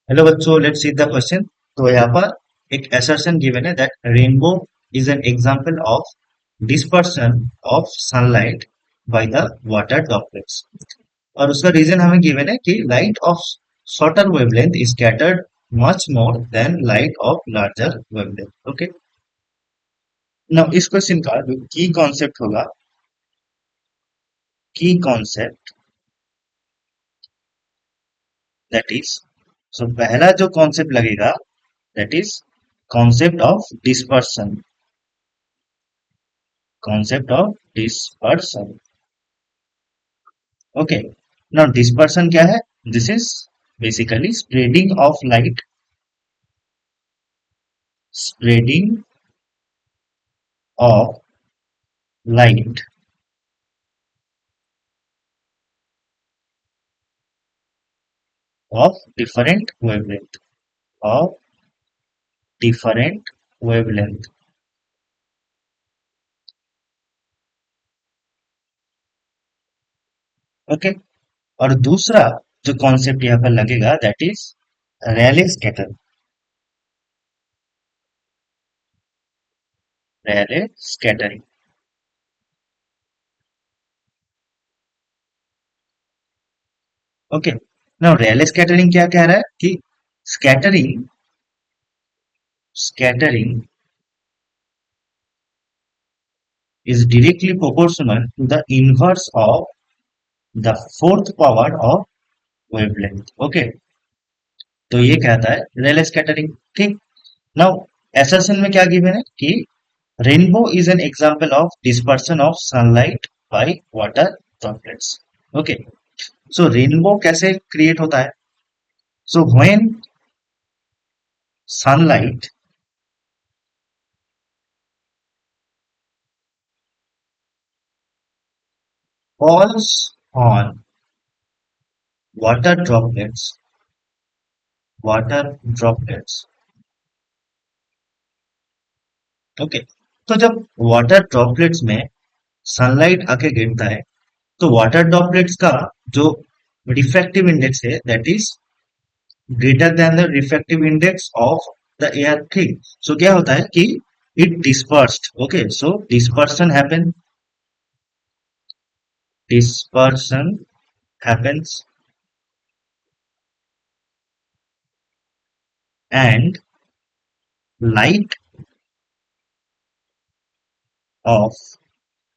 Hello बच्चों, let's see the question. तो यहाँ पर एक assertion गिवन है that rainbow is an example of dispersion of sunlight by the water droplets. और उसका रीजन हमें गिवन है कि light of shorter wavelength is scattered much more then light of larger wavelength. Okay, now इस question का जो की concept होगा, की कॉन्सेप्ट दैट इज, सो पहला जो कॉन्सेप्ट लगेगा that is concept of dispersion. concept of dispersion. Okay, now dispersion क्या है? This is basically spreading of light, spreading of light of different wavelength, of different wavelength. Okay, और दूसरा जो concept यहाँ पर लगेगा that is Rayleigh scatter, Rayleigh scattering. Okay, now Rayleigh scattering क्या कह रहा है कि scattering, scattering is directly proportional to the inverse of the fourth power of wavelength. Okay, तो ये कहता है रेले स्कैटरिंग। ठीक, नाउ एसर्शन में क्या गिवन है कि rainbow is an example of dispersion of sunlight by water droplets. Okay, so rainbow कैसे क्रिएट होता है? So when sunlight falls on water droplets, water droplets। Okay, तो जब वाटर ड्रॉपलेट्स में सनलाइट आके गिरता है तो वाटर ड्रॉपलेट्स का जो रिफ्रैक्टिव इंडेक्स है that is greater than the refractive index of the air. ठीक, सो क्या होता है कि it dispersed. Okay, so dispersion happen, dispersion happens and light of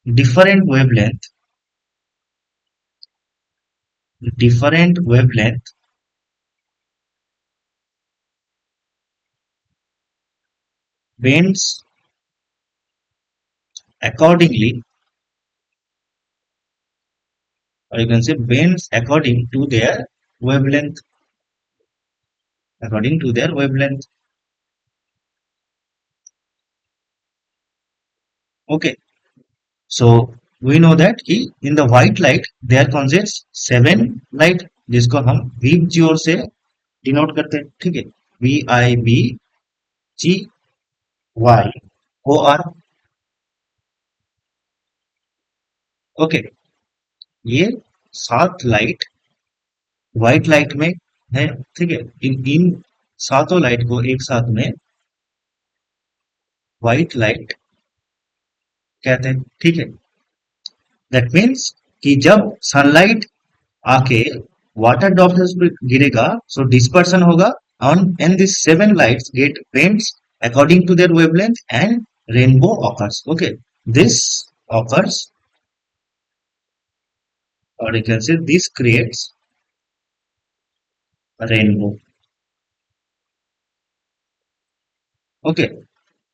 different wavelength, different wavelength bends accordingly, or you can say bends according to their wavelength, according to their wavelength। Okay, so we know that कि in the white light there consists 7 light, जिसको हम weave जी ओर से denote करते हैं। ठीक है, VIVGYOR। Okay, ये 7 light white light में है। ठीक है, इन सातों लाइट को एक साथ में व्हाइट लाइट कहते हैं। ठीक है, दैट मीन्स कि जब सनलाइट आके वाटर ड्रॉप्लेट्स पे गिरेगा सो डिस्पर्सन होगा on and this 7 lights get bends according to their wavelength and rainbow occurs. Okay, this occurs, और you can say this creates rainbow. Okay,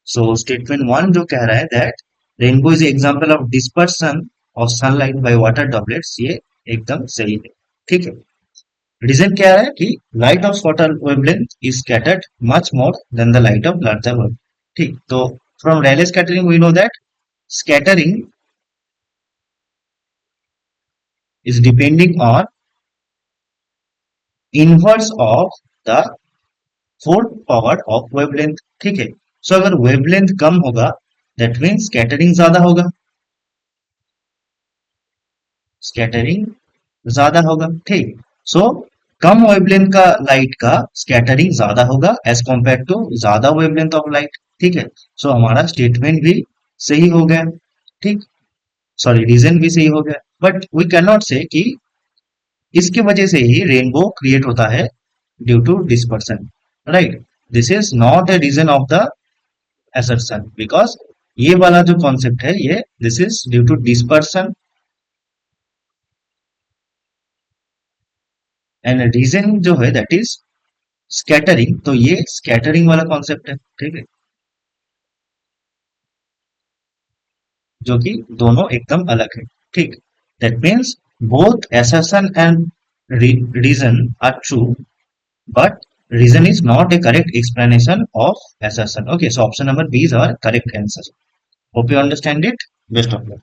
so statement one जो कह रहा है that rainbow is example of dispersion of sunlight by water droplets, ये एकदम सही है। ठीक है, रीजन क्या है कि light of water wavelength is scattered much more than the light of larger wavelength. ठीक, तो from Rayleigh scattering we know that scattering is depending on inverse of the fourth power of wavelength। ठीक है, सो अगर wavelength कम होगा that means scattering ज्यादा होगा, scattering ज्यादा होगा। ठीक, सो कम वेवलेंथ का लाइट का स्कैटरिंग ज्यादा होगा एज कम्पेयर टू ज्यादा वेवलेंथ ऑफ लाइट। ठीक है, सो हमारा स्टेटमेंट भी सही हो गया। ठीक, सॉरी रीजन भी सही हो गया, बट वी कैन नॉट से कि इसकी वजह से ही रेनबो क्रिएट होता है due to dispersion, right. This is not a reason of the assertion because ये वाला जो कॉन्सेप्ट है ये this is due to dispersion and reason जो है दैट इज स्कैटरिंग। तो ये स्कैटरिंग वाला कॉन्सेप्ट है, ठीक है, जो कि दोनों एकदम अलग है। ठीक, that means both assertion and reason are true, but reason is not a correct explanation of assertion. Okay, so option number B is our correct answer. Hope you understand it. Best of luck.